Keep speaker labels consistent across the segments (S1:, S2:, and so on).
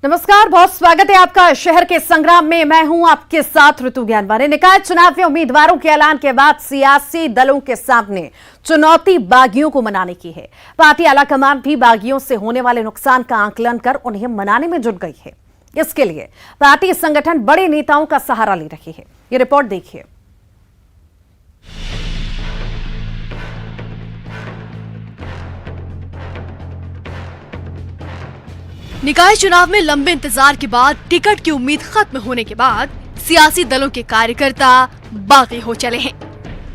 S1: नमस्कार, बहुत स्वागत है आपका शहर के संग्राम में। मैं हूं आपके साथ ऋतु ज्ञानवाने। निकाय चुनाव में उम्मीदवारों के ऐलान के बाद सियासी दलों के सामने चुनौती बागियों को मनाने की है। पार्टी आलाकमान भी बागियों से होने वाले नुकसान का आकलन कर उन्हें मनाने में जुट गई है। इसके लिए पार्टी संगठन बड़े नेताओं का सहारा ले रही है। ये रिपोर्ट देखिए।
S2: निकाय चुनाव में लंबे इंतजार के बाद टिकट की उम्मीद खत्म होने के बाद सियासी दलों के कार्यकर्ता बागी हो चले हैं।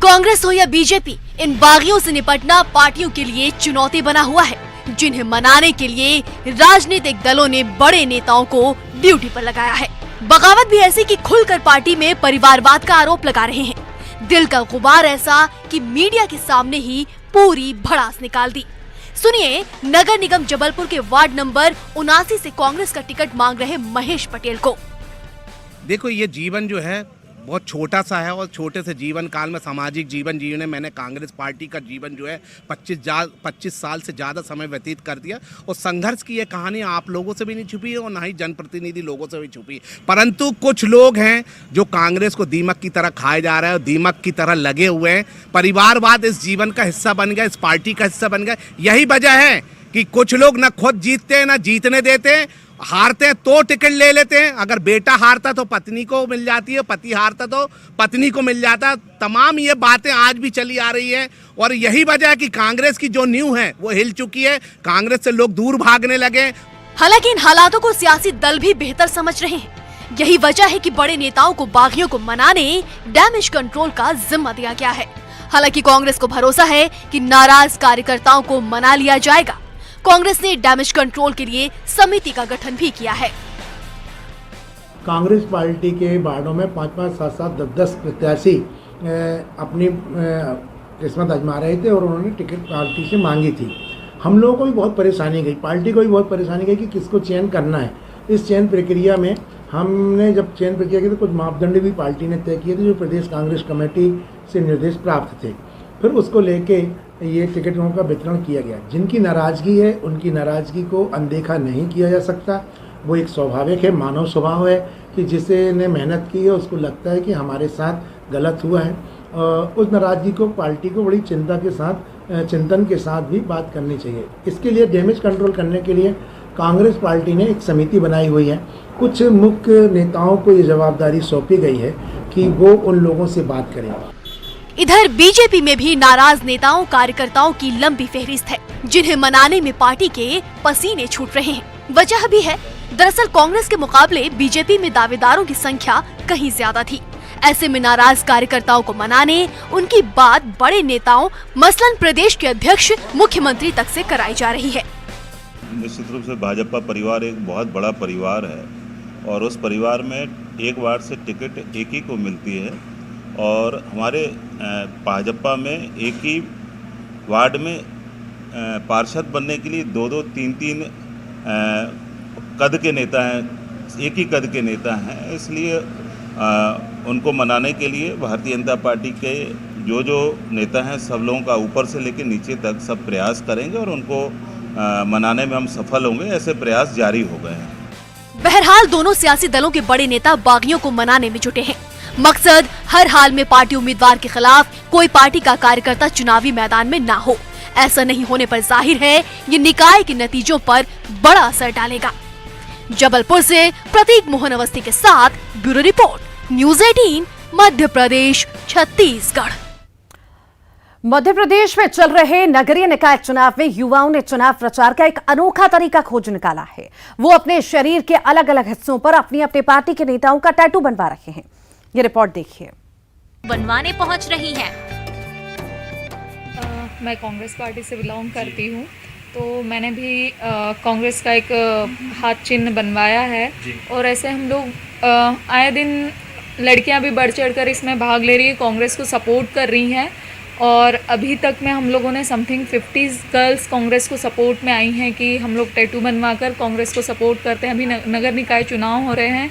S2: कांग्रेस हो या बीजेपी, इन बागियों से निपटना पार्टियों के लिए चुनौती बना हुआ है, जिन्हें मनाने के लिए राजनीतिक दलों ने बड़े नेताओं को ड्यूटी पर लगाया है। बगावत भी ऐसी कि खुलकर पार्टी में परिवारवाद का आरोप लगा रहे हैं। दिल का गुबार ऐसा कि मीडिया के सामने ही पूरी भड़ास निकाल दी। सुनिए नगर निगम जबलपुर के वार्ड नंबर 79 से कांग्रेस का टिकट मांग रहे महेश पटेल को।
S3: देखो, ये जीवन जो है बहुत छोटा सा है और छोटे से जीवन काल में सामाजिक जीवन जीने मैंने कांग्रेस पार्टी का जीवन जो है 25 साल से ज़्यादा समय व्यतीत कर दिया। और संघर्ष की ये कहानी आप लोगों से भी नहीं छुपी है और ना ही जनप्रतिनिधि लोगों से भी छुपी। परंतु कुछ लोग हैं जो कांग्रेस को दीमक की तरह खाए जा रहे हैं और दीमक की तरह लगे हुए हैं। परिवारवाद इस जीवन का हिस्सा बन गया, इस पार्टी का हिस्सा बन गया। यही वजह है कि कुछ लोग ना खुद जीतते हैं ना जीतने देते हैं। हारते हैं तो टिकट ले लेते हैं। अगर बेटा हारता तो पत्नी को मिल जाती है, पति हारता तो पत्नी को मिल जाता। तमाम ये बातें आज भी चली आ रही है और यही वजह है कि कांग्रेस की जो नींव है वो हिल चुकी है। कांग्रेस से लोग दूर भागने लगे।
S2: हालांकि इन हालातों को सियासी दल भी बेहतर समझ रहे हैं। यही वजह है कि बड़े नेताओं को बागियों को मनाने डैमेज कंट्रोल का जिम्मा दिया गया है। हालांकि कांग्रेस को भरोसा है कि नाराज कार्यकर्ताओं को मना लिया जाएगा। कांग्रेस ने डैमेज कंट्रोल के लिए समिति का गठन भी किया है।
S4: कांग्रेस पार्टी के वार्डों में 5-5, 7-7, 10-10 प्रत्याशी अपनी किस्मत आजमा रहे थे और उन्होंने टिकट पार्टी से मांगी थी। हम लोगों को भी बहुत परेशानी गई, पार्टी को भी बहुत परेशानी गई कि किसको चयन करना है। इस चयन प्रक्रिया में हमने जब चयन प्रक्रिया की तो कुछ मापदंड भी पार्टी ने तय किए थे जो प्रदेश कांग्रेस कमेटी से निर्देश प्राप्त थे। फिर उसको लेके ये टिकटों का वितरण किया गया। जिनकी नाराज़गी है उनकी नाराज़गी को अनदेखा नहीं किया जा सकता। वो एक स्वाभाविक है, मानव स्वभाव है कि जिसे ने मेहनत की है उसको लगता है कि हमारे साथ गलत हुआ है। उस नाराज़गी को पार्टी को बड़ी चिंता के साथ, चिंतन के साथ भी बात करनी चाहिए। इसके लिए डैमेज कंट्रोल करने के लिए कांग्रेस पार्टी ने एक समिति बनाई हुई है। कुछ मुख्य नेताओं को ये जवाबदारी सौंपी गई है कि वो उन लोगों से बात करें।
S2: इधर बीजेपी में भी नाराज नेताओं कार्यकर्ताओं की लंबी फहरिस्त है, जिन्हें मनाने में पार्टी के पसीने छूट रहे हैं। वजह भी है, दरअसल कांग्रेस के मुकाबले बीजेपी में दावेदारों की संख्या कहीं ज्यादा थी। ऐसे में नाराज कार्यकर्ताओं को मनाने उनकी बात बड़े नेताओं मसलन प्रदेश के अध्यक्ष, मुख्यमंत्री तक से कराई जा रही है।
S5: निश्चित रूप से भाजपा परिवार एक बहुत बड़ा परिवार है और उस परिवार में एक वार्ड से टिकट एक ही को मिलती है और हमारे भाजपा में एक ही वार्ड में पार्षद बनने के लिए 2-2, 3-3 कद के नेता हैं, एक ही कद के नेता हैं। इसलिए उनको मनाने के लिए भारतीय जनता पार्टी के जो नेता हैं सब लोगों का ऊपर से लेकर नीचे तक सब प्रयास करेंगे और उनको मनाने में हम सफल होंगे। ऐसे प्रयास जारी हो गए हैं।
S2: बहरहाल दोनों सियासी दलों के बड़े नेता बागियों को मनाने में जुटे हैं। मकसद हर हाल में पार्टी उम्मीदवार के खिलाफ कोई पार्टी का कार्यकर्ता चुनावी मैदान में ना हो। ऐसा नहीं होने पर जाहिर है ये निकाय के नतीजों पर बड़ा असर डालेगा। जबलपुर से प्रतीक मोहन अवस्थी के साथ bureau report, news 18, Madhya Pradesh, Chhattisgarh.
S1: Madhya Pradesh में चल रहे नगरीय निकाय चुनाव में युवाओं ने चुनाव प्रचार का एक अनोखा तरीका खोज निकाला है। वो अपने शरीर के अलग अलग हिस्सों पर अपनी अपनी पार्टी के नेताओं का टैटू बनवा रहे हैं। ये रिपोर्ट देखिए।
S6: बनवाने पहुंच रही हैं।
S7: मैं कांग्रेस पार्टी से बिलोंग करती हूँ, तो मैंने भी कांग्रेस का एक हाथ चिन्ह बनवाया है और ऐसे हम लोग आए दिन लड़कियां भी बढ़ चढ़कर इसमें भाग ले रही है, कांग्रेस को सपोर्ट कर रही हैं। और अभी तक में हम लोगों ने समथिंग 50 गर्ल्स कांग्रेस को सपोर्ट में आई हैं कि हम लोग टैटू बनवाकर कांग्रेस को सपोर्ट करते हैं। अभी नगर निकाय चुनाव हो रहे हैं,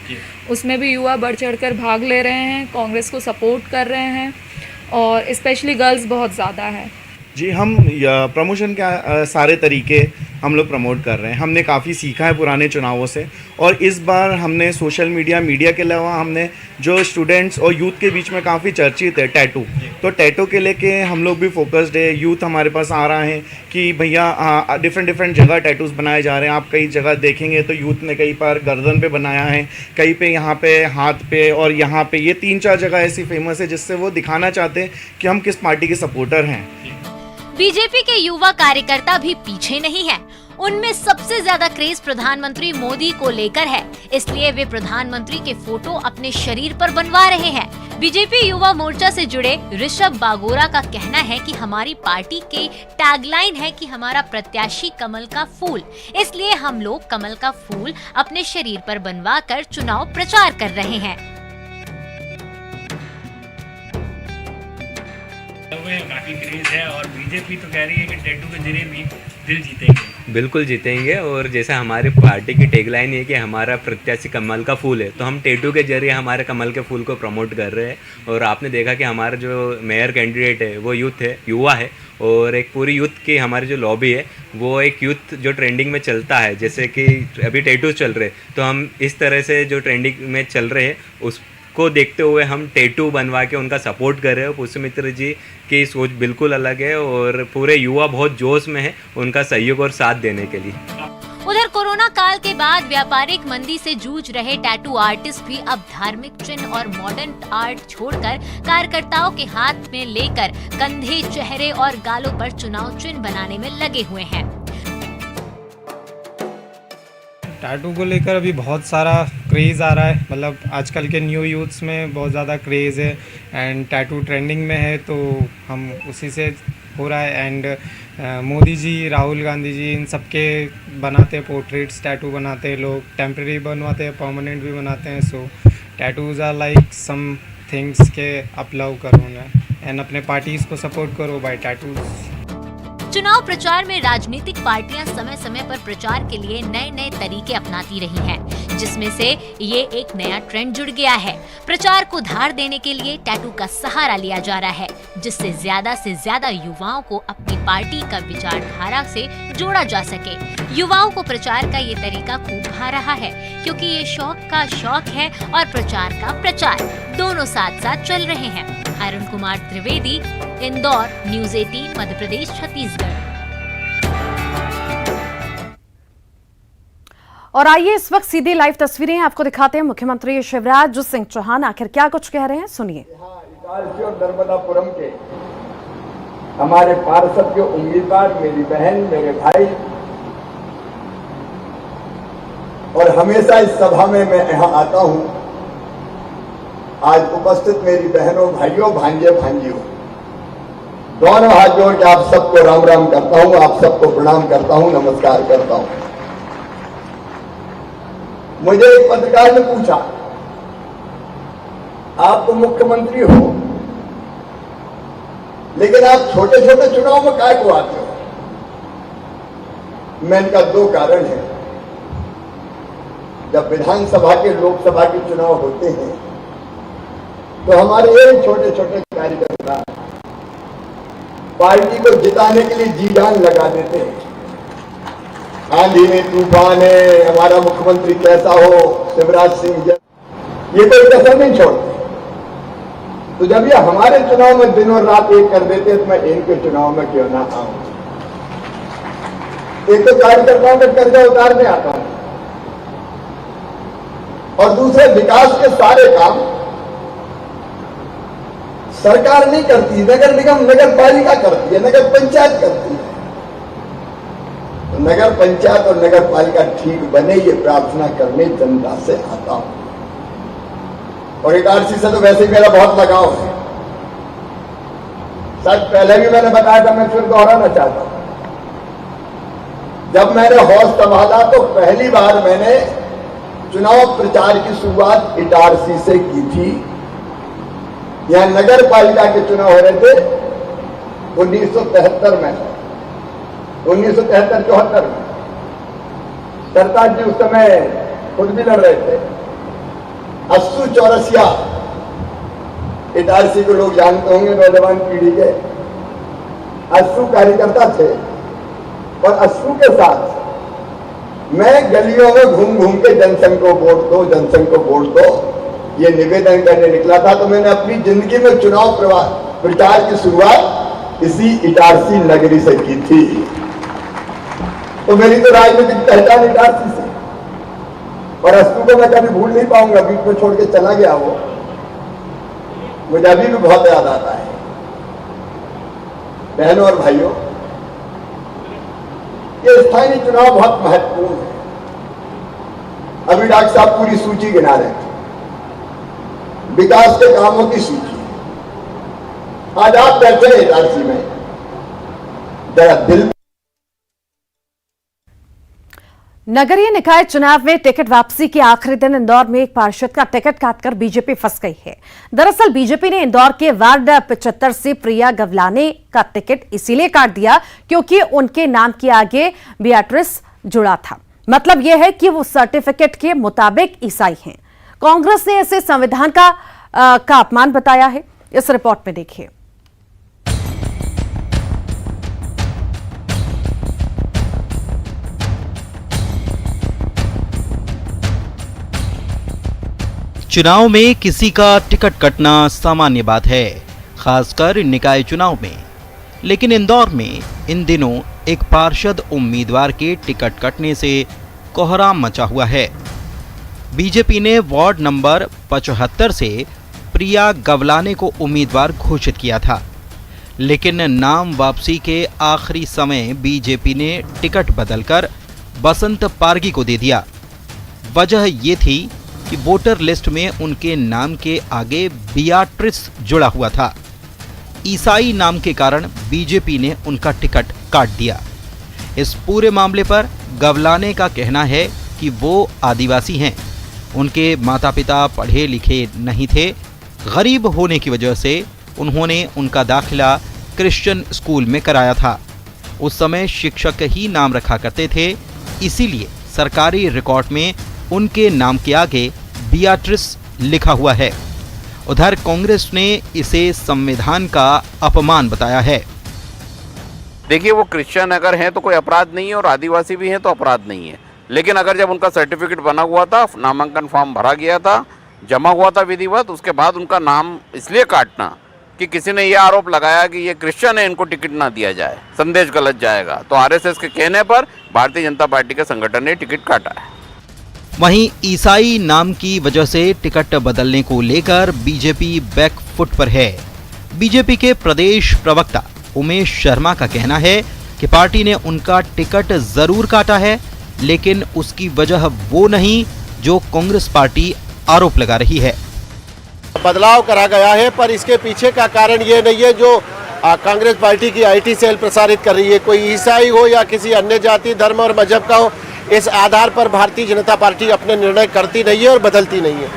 S7: उसमें भी युवा बढ़ चढ़कर भाग ले रहे हैं, कांग्रेस को सपोर्ट कर रहे हैं और स्पेशली गर्ल्स बहुत ज़्यादा है।
S8: जी, हम प्रमोशन के सारे तरीके हम लोग प्रमोट कर रहे हैं। हमने काफ़ी सीखा है पुराने चुनावों से, और इस बार हमने सोशल मीडिया के अलावा हमने जो स्टूडेंट्स और यूथ के बीच में काफ़ी चर्चित है टैटू, तो टैटू के लेके हम लोग भी फोकस्ड है। यूथ हमारे पास आ रहा है कि भैया डिफरेंट जगह टैटूज़ बनाए जा रहे हैं। आप कई जगह देखेंगे तो यूथ ने कई बार गर्दन पे बनाया है, कहीं पे यहाँ पे हाथ पे, और यहाँ पे ये 3-4 जगह ऐसी फेमस है जिससे वो दिखाना चाहते हैं कि हम किस पार्टी के सपोर्टर हैं।
S6: बीजेपी के युवा कार्यकर्ता भी पीछे नहीं है। उनमें सबसे ज्यादा क्रेज प्रधानमंत्री मोदी को लेकर है, इसलिए वे प्रधानमंत्री के फोटो अपने शरीर पर बनवा रहे हैं। बीजेपी युवा मोर्चा से जुड़े ऋषभ बागोरा का कहना है कि हमारी पार्टी के टैगलाइन है कि हमारा प्रत्याशी कमल का फूल, इसलिए हम लोग कमल का फूल अपने शरीर पर बनवा कर चुनाव प्रचार कर रहे हैं।
S9: काफी क्रेज है और बीजेपी तो कह रही है कि टैटू के जरिए भी दिल जीतेंगे।
S10: बिल्कुल जीतेंगे, और जैसे हमारी पार्टी की टैगलाइन है कि हमारा प्रत्याशी कमल का फूल है, तो हम टैटू के जरिए हमारे कमल के फूल को प्रमोट कर रहे हैं। और आपने देखा कि हमारा जो मेयर कैंडिडेट है वो यूथ है, युवा है, और एक पूरी यूथ की हमारी जो लॉबी है वो एक यूथ जो ट्रेंडिंग में चलता है, जैसे कि अभी टैटूज चल रहे, तो हम इस तरह से जो ट्रेंडिंग में चल रहे हैं उसको देखते हुए हम टैटू बनवा के उनका सपोर्ट कर रहे हैं। पुष्पमित्र जी की सोच बिल्कुल अलग है और पूरे युवा बहुत जोश में है उनका सहयोग और साथ देने के लिए।
S6: उधर कोरोना काल के बाद व्यापारिक मंदी से जूझ रहे टैटू आर्टिस्ट भी अब धार्मिक चिन्ह और मॉडर्न आर्ट छोड़कर कार्यकर्ताओं के हाथ में लेकर कंधे, चेहरे और गालों पर चुनाव चिन्ह बनाने में लगे हुए हैं।
S11: टैटू को लेकर अभी बहुत सारा क्रेज़ आ रहा है, मतलब आजकल के न्यू यूथ्स में बहुत ज़्यादा क्रेज़ है एंड टैटू ट्रेंडिंग में है, तो हम उसी से हो रहा है। एंड मोदी जी, राहुल गांधी जी, इन सबके बनाते हैं पोर्ट्रेट्स, टैटू बनाते हैं लोग, टेम्प्रेरी बनवाते हैं, परमानेंट भी बनाते हैं। So tattoos are like some things के आप लव करो ना एंड अपने पार्टीज़ को सपोर्ट करो बाय टैटूज़।
S6: चुनाव प्रचार में राजनीतिक पार्टियां समय समय पर प्रचार के लिए नए नए तरीके अपनाती रही हैं, जिसमें से ये एक नया ट्रेंड जुड़ गया है। प्रचार को धार देने के लिए टैटू का सहारा लिया जा रहा है, जिससे ज्यादा युवाओं को अपनी पार्टी का विचारधारा से जोड़ा जा सके। युवाओं को प्रचार का ये तरीका खूब भा रहा है, क्योंकि ये शौक का शौक है और प्रचार का प्रचार, दोनों साथ साथ चल रहे हैं। अरुण कुमार त्रिवेदी, इंदौर, न्यूज़ 18 मध्य प्रदेश, छत्तीसगढ़।
S1: और आइए इस वक्त सीधी लाइव तस्वीरें आपको दिखाते हैं। मुख्यमंत्री शिवराज सिंह चौहान आखिर क्या कुछ कह रहे हैं, सुनिए।
S12: इटारसी और नर्मदापुरम के हमारे पार्षद के उम्मीदवार, मेरी बहन, मेरे भाई, और हमेशा इस सभा में मैं यहाँ आता हूँ। आज उपस्थित मेरी बहनों, भाइयों, भांजे, भांजियों, दोनों हाथ जोड़ के आप सबको राम राम करता हूँ, आप सबको प्रणाम करता हूँ, नमस्कार करता हूँ। मुझे एक पत्रकार ने पूछा, आप तो मुख्यमंत्री हो, लेकिन आप छोटे छोटे चुनाव में काय को आते हो? मैंने कहा 2 कारण है। जब विधानसभा के, लोकसभा के चुनाव होते हैं तो हमारे ये छोटे छोटे कार्यकर्ता पार्टी को जिताने के लिए जी जान लगा देते हैं। आंधी में, तूफान है, हमारा मुख्यमंत्री कैसा हो, शिवराज सिंह, ये कोई कसर नहीं छोड़ते। तो जब ये हमारे चुनाव में दिन और रात एक कर देते तो मैं इनके चुनाव में क्यों ना आऊं। एक तो कार्यकर्ताओं का कर्जा उतारने आता हूं, और दूसरे विकास के सारे काम सरकार नहीं करती, नगर निगम, नगर पालिका करती है, नगर पंचायत करती है। तो नगर पंचायत और नगर पालिका ठीक बने, ये प्रार्थना करने जनता से आता हूं। और इटारसी से तो वैसे ही मेरा बहुत लगाव है। सच पहले भी मैंने बताया था, मैं फिर दोहराना चाहता हूं। जब मैंने हौस संभाला तो पहली बार मैंने चुनाव प्रचार की शुरुआत इटारसी से की थी। यहां नगर पालिका के चुनाव हो रहे थे 1973 में, 1973-74 में। सरताज जी उस समय खुद भी लड़ रहे थे। अस्सू चौरसिया, इटारसी को लोग जानते होंगे, नौजवान पीढ़ी के अस्सू कार्यकर्ता थे। और अश्रु के साथ मैं गलियों में घूम घूम के जनसंघ को वोट दो, जनसंघ को वोट दो, ये निवेदन करने निकला था। तो मैंने अपनी जिंदगी में चुनाव प्रचार की शुरुआत इसी इटारसी नगरी से की थी। तो मेरी तो राजनीतिक पहचान इटारसी से, और अश्रु को मैं कभी भूल नहीं पाऊंगा। बीच में छोड़ के चला गया वो, मुझे अभी भी बहुत याद आता है। बहनों और भाइयों, ये स्थानीय चुनाव बहुत महत्वपूर्ण है। अभी डॉक्टर साहब पूरी सूची गिना रहे थे, विकास के कामों की सूची। आज आप बैठे हैं इटारसी में, जरा दिल।
S1: नगरीय निकाय चुनाव में टिकट वापसी के आखिरी दिन इंदौर में एक पार्षद का टिकट काटकर बीजेपी फंस गई है। दरअसल बीजेपी ने इंदौर के वार्ड 75 से प्रिया गवलाने का टिकट इसीलिए काट दिया क्योंकि उनके नाम के आगे बियाट्रिस जुड़ा था। मतलब यह है कि वो सर्टिफिकेट के मुताबिक ईसाई हैं। कांग्रेस ने इसे संविधान का अपमान बताया है। इस रिपोर्ट में देखिए।
S13: चुनाव में किसी का टिकट कटना सामान्य बात है, खासकर निकाय चुनाव में। लेकिन इंदौर में इन दिनों एक पार्षद उम्मीदवार के टिकट कटने से कोहराम मचा हुआ है। बीजेपी ने वार्ड नंबर 75 से प्रिया गवलाने को उम्मीदवार घोषित किया था, लेकिन नाम वापसी के आखिरी समय बीजेपी ने टिकट बदलकर बसंत पारगी को दे दिया। वजह ये थी कि वोटर लिस्ट में उनके नाम के आगे बियाट्रिस जुड़ा हुआ था। ईसाई नाम के कारण बीजेपी ने उनका टिकट काट दिया। इस पूरे मामले पर गवलाने का कहना है कि वो आदिवासी हैं। उनके माता पिता पढ़े लिखे नहीं थे। गरीब होने की वजह से उन्होंने उनका दाखिला क्रिश्चियन स्कूल में कराया था। उस समय शिक्षक ही नाम रखा करते थे, इसीलिए सरकारी रिकॉर्ड में उनके नाम के आगे बियाट्रिस लिखा हुआ है। उधर कांग्रेस ने इसे संविधान का अपमान बताया है।
S14: देखिए, वो क्रिश्चियन अगर हैं तो कोई अपराध नहीं है, और आदिवासी भी हैं तो अपराध नहीं है। लेकिन अगर जब उनका सर्टिफिकेट बना हुआ था, नामांकन फॉर्म भरा गया था, जमा हुआ था विधिवत, उसके बाद उनका नाम इसलिए काटना कि किसी ने यह आरोप लगाया कि ये क्रिश्चियन है, इनको टिकट ना दिया जाए, संदेश गलत जाएगा, तो आरएसएस के कहने पर भारतीय जनता पार्टी के संगठन ने टिकट काटा है।
S13: वहीं ईसाई नाम की वजह से टिकट बदलने को लेकर बीजेपी बैक फुट पर है। बीजेपी के प्रदेश प्रवक्ता उमेश शर्मा का कहना है कि पार्टी ने उनका टिकट जरूर काटा है, लेकिन उसकी वजह वो नहीं जो कांग्रेस पार्टी आरोप लगा रही है।
S15: बदलाव करा गया है, पर इसके पीछे का कारण ये नहीं है जो कांग्रेस पार्टी की आईटी सेल प्रसारित कर रही है। कोई ईसाई हो या किसी अन्य जाति, धर्म और मजहब का हो, इस आधार पर भारतीय जनता पार्टी अपने निर्णय करती नहीं है और बदलती नहीं है।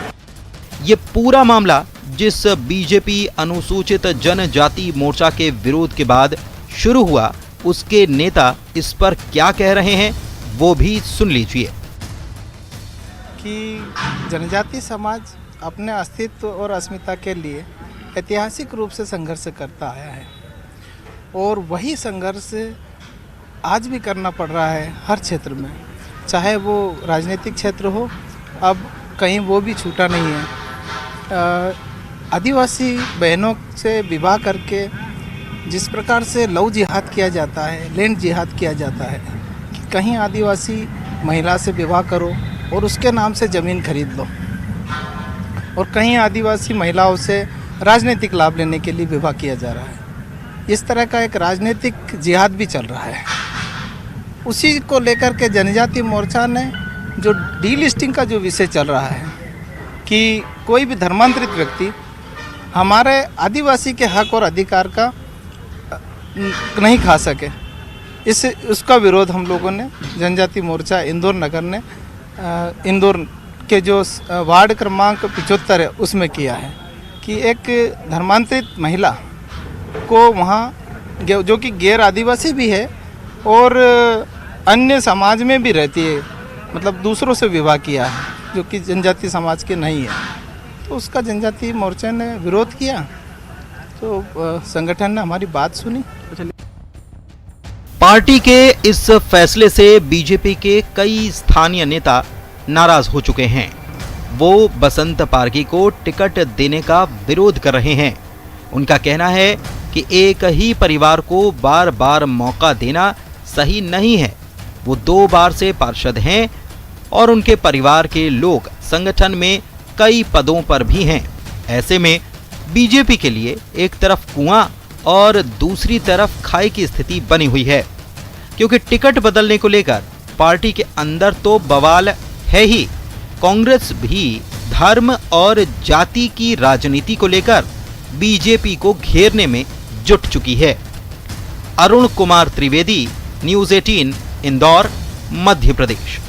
S13: ये पूरा मामला जिस बीजेपी अनुसूचित जनजाति मोर्चा के विरोध के बाद शुरू हुआ, उसके नेता इस पर क्या कह रहे हैं वो भी सुन लीजिए।
S16: कि जनजाति समाज अपने अस्तित्व और अस्मिता के लिए ऐतिहासिक रूप से संघर्ष करता आया है, और वही संघर्ष आज भी करना पड़ रहा है हर क्षेत्र में, चाहे वो राजनीतिक क्षेत्र हो। अब कहीं वो भी छूटा नहीं है। आदिवासी बहनों से विवाह करके जिस प्रकार से लव जिहाद किया जाता है, लैंड जिहाद किया जाता है, कि कहीं आदिवासी महिला से विवाह करो और उसके नाम से ज़मीन खरीद लो, और कहीं आदिवासी महिलाओं से राजनीतिक लाभ लेने के लिए विवाह किया जा रहा है। इस तरह का एक राजनीतिक जिहाद भी चल रहा है। उसी को लेकर के जनजाति मोर्चा ने जो डीलिस्टिंग का जो विषय चल रहा है कि कोई भी धर्मांतरित व्यक्ति हमारे आदिवासी के हक और अधिकार का नहीं खा सके, उसका विरोध हम लोगों ने जनजाति मोर्चा इंदौर नगर ने इंदौर के जो वार्ड क्रमांक 75 है उसमें किया है कि एक धर्मांतरित महिला को वहाँ, जो कि गैर आदिवासी भी है और अन्य समाज में भी रहती है, मतलब दूसरों से विवाह किया है जो कि जनजाति समाज के नहीं है, तो उसका जनजाति मोर्चा ने विरोध किया। तो संगठन ने हमारी बात सुनी।
S13: पार्टी के इस फैसले से बीजेपी के कई स्थानीय नेता नाराज हो चुके हैं। वो बसंत पारगी को टिकट देने का विरोध कर रहे हैं। उनका कहना है कि एक ही परिवार को बार बार मौका देना सही नहीं है। वो 2 बार से पार्षद हैं और उनके परिवार के लोग संगठन में कई पदों पर भी हैं। ऐसे में बीजेपी के लिए एक तरफ कुआं और दूसरी तरफ खाई की स्थिति बनी हुई है, क्योंकि टिकट बदलने को लेकर पार्टी के अंदर तो बवाल है ही। कांग्रेस भी धर्म और जाति की राजनीति को लेकर बीजेपी को घेरने में जुट चुकी है। अरुण कुमार त्रिवेदी, न्यूज़ 18, इंदौर, मध्य प्रदेश।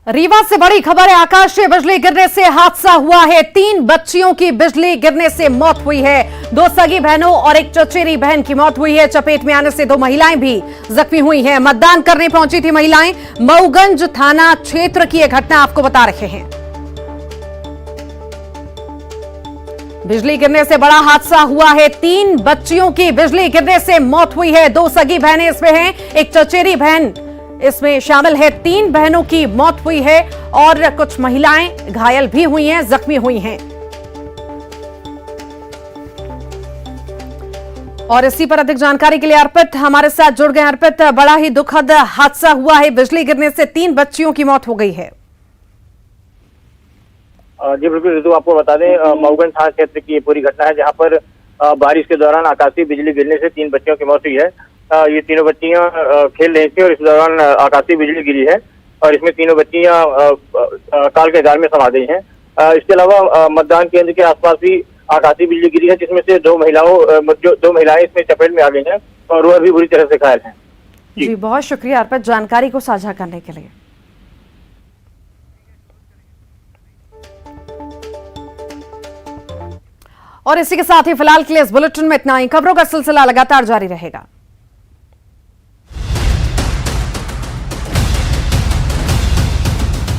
S1: रीवा से बड़ी खबर है। आकाशीय बिजली गिरने से हादसा हुआ है। 3 बच्चियों की बिजली गिरने से मौत हुई है। 2 सगी बहनों और एक चचेरी बहन की मौत हुई है। चपेट में आने से 2 महिलाएं भी जख्मी हुई हैं। मतदान करने पहुंची थी महिलाएं। मऊगंज थाना क्षेत्र की यह घटना आपको बता रहे हैं। बिजली गिरने से बड़ा हादसा हुआ है। 3 बच्चियों की बिजली गिरने से मौत हुई है। 2 सगी बहनें इसमें हैं, एक चचेरी बहन इसमें शामिल है। 3 बहनों की मौत हुई है और कुछ महिलाएं घायल भी हुई हैं, जख्मी हुई हैं। और इसी पर अधिक जानकारी के लिए अर्पित हमारे साथ जुड़ गए। अर्पित, बड़ा ही दुखद हादसा हुआ है। बिजली गिरने से 3 बच्चियों की मौत हो गई है।
S17: जी बिल्कुल ऋतु, आपको बता दें मऊगंज थाना क्षेत्र की ये पूरी घटना है, जहां पर बारिश के दौरान आकाशीय बिजली गिरने से 3 बच्चियों की मौत हुई है। ये तीनों बच्चियां खेल रही थी और इस दौरान आकाशीय बिजली गिरी है और इसमें तीनों बच्चियां काल के जाल में समा गई हैं। इसके अलावा मतदान केंद्र के आसपास भी आकाशीय बिजली गिरी है, जिसमें से 2 महिलाएं इसमें चपेट में आ गई हैं और वह भी बुरी तरह से घायल हैं।
S1: जी बहुत शुक्रिया अर्पित जानकारी को साझा करने के लिए। और इसी के साथ ही फिलहाल के लिए इस बुलेटिन में इतना ही। खबरों का सिलसिला लगातार जारी रहेगा।